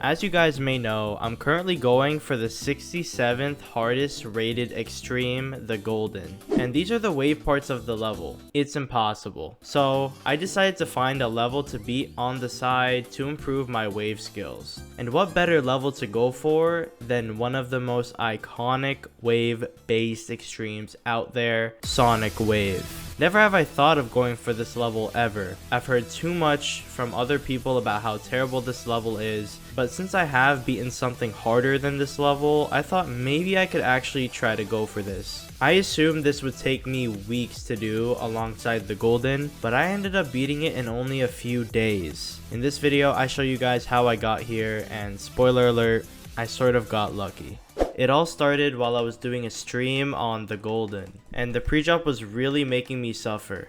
As you guys may know, I'm currently going for the 67th hardest rated extreme, the golden. And these are the wave parts of the level. It's impossible. So I decided to find a level to beat on the side to improve my wave skills. And what better level to go for than one of the most iconic wave based extremes out there, Sonic Wave. Never have I thought of going for this level ever. I've heard too much from other people about how terrible this level is, but since I have beaten something harder than this level, I thought maybe I could actually try to go for this. I assumed this would take me weeks to do alongside the golden, but I ended up beating it in only a few days. In this video, I show you guys how I got here, and spoiler alert, I sort of got lucky. It all started while I was doing a stream on the golden, and the pre-drop was really making me suffer.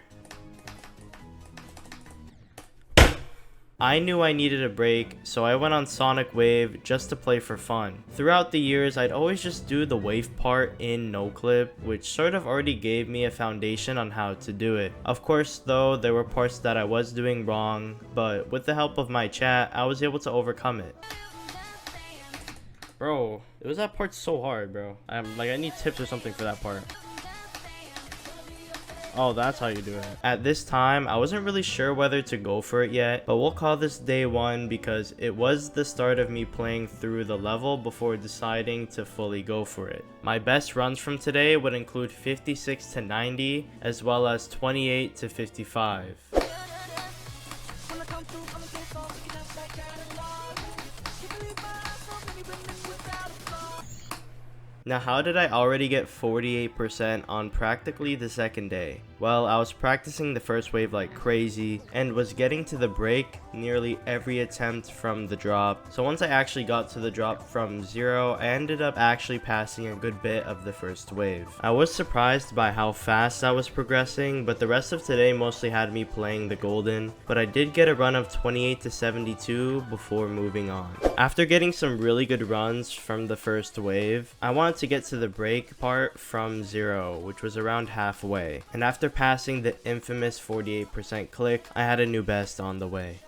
I knew I needed a break, so I went on Sonic Wave just to play for fun. Throughout the years, I'd always just do the wave part in noclip, which sort of already gave me a foundation on how to do it. Of course though, there were parts that I was doing wrong, but with the help of my chat, I was able to overcome it. Bro, it was that part so hard, bro. I need tips or something for that part. Oh, that's how you do it. At this time, I wasn't really sure whether to go for it yet, but we'll call this day one because it was the start of me playing through the level before deciding to fully go for it. My best runs from today would include 56 to 90, as well as 28 to 55. Now, how did I already get 48% on practically the second day? Well, I was practicing the first wave like crazy and was getting to the break nearly every attempt from the drop. So once I actually got to the drop from 0, I ended up actually passing a good bit of the first wave. I was surprised by how fast I was progressing, but the rest of today mostly had me playing the golden, but I did get a run of 28 to 72 before moving on. After getting some really good runs from the first wave, I wanted to get to the break part from 0, which was around halfway, and after passing the infamous 48% click, I had a new best on the way.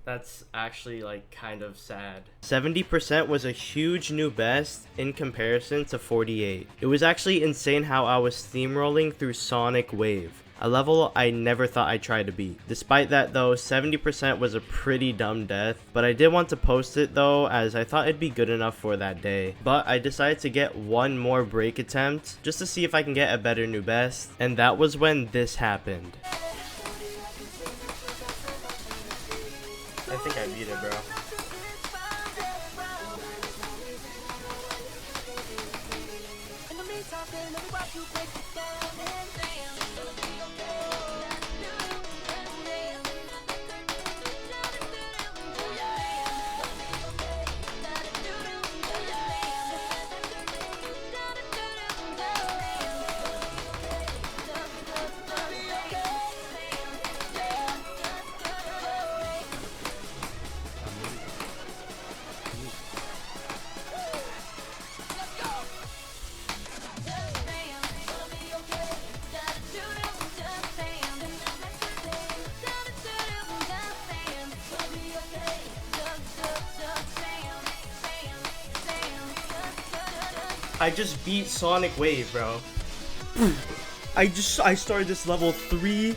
That's actually like kind of sad. 70% was a huge new best in comparison to 48. It was actually insane how I was steamrolling through Sonic Wave, a level I never thought I'd try to beat. Despite that though, 70% was a pretty dumb death, but I did want to post it though, as I thought it'd be good enough for that day. But I decided to get one more break attempt just to see if I can get a better new best, and that was when this happened. I think I beat it, bro. I just beat Sonic Wave, bro. I started this level 3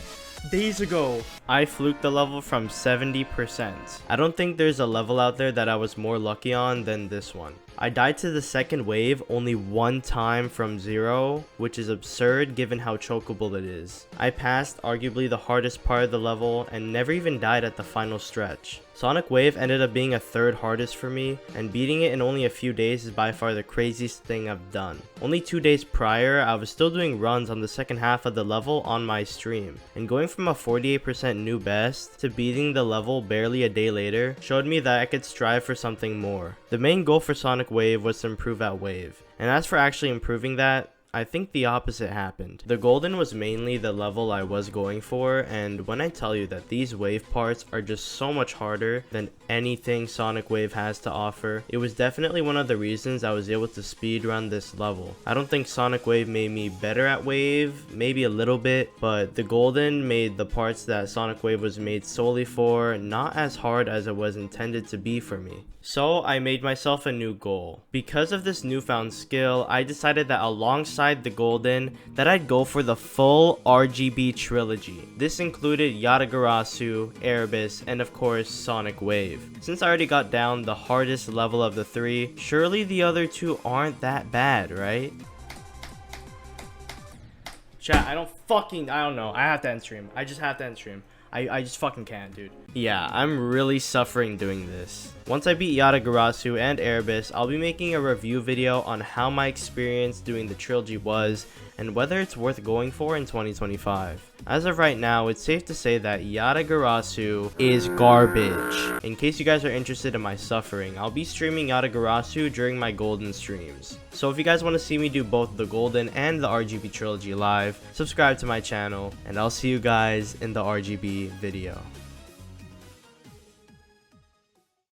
days ago. I fluked the level from 70%. I don't think there's a level out there that I was more lucky on than this one. I died to the second wave only one time from 0, which is absurd given how chokeable it is. I passed arguably the hardest part of the level and never even died at the final stretch. Sonic Wave ended up being a third hardest for me, and beating it in only a few days is by far the craziest thing I've done. Only 2 days prior, I was still doing runs on the second half of the level on my stream, and going from a 48% new best to beating the level barely a day later showed me that I could strive for something more. The main goal for Sonic Sonic Wave was to improve at Wave. And as for actually improving that, I think the opposite happened. The Golden was mainly the level I was going for, and when I tell you that these wave parts are just so much harder than anything Sonic Wave has to offer, it was definitely one of the reasons I was able to speedrun this level. I don't think Sonic Wave made me better at Wave, maybe a little bit, but the Golden made the parts that Sonic Wave was made solely for not as hard as it was intended to be for me. So I made myself a new goal. Because of this newfound skill, I decided that alongside the Golden, that I'd go for the full RGB trilogy. This included Yatagarasu, Erebus, and of course Sonic Wave. Since I already got down the hardest level of the three, surely the other two aren't that bad, right? Chat, I don't know. I have to end stream. I just have to end stream. I just fucking can't, dude. Yeah, I'm really suffering doing this. Once I beat Yatagarasu and Erebus, I'll be making a review video on how my experience doing the trilogy was and whether it's worth going for in 2025. As of right now, it's safe to say that Yatagarasu is garbage. In case you guys are interested in my suffering, I'll be streaming Yatagarasu during my Golden streams. So if you guys want to see me do both the Golden and the RGB trilogy live, subscribe to my channel, and I'll see you guys in the RGB video.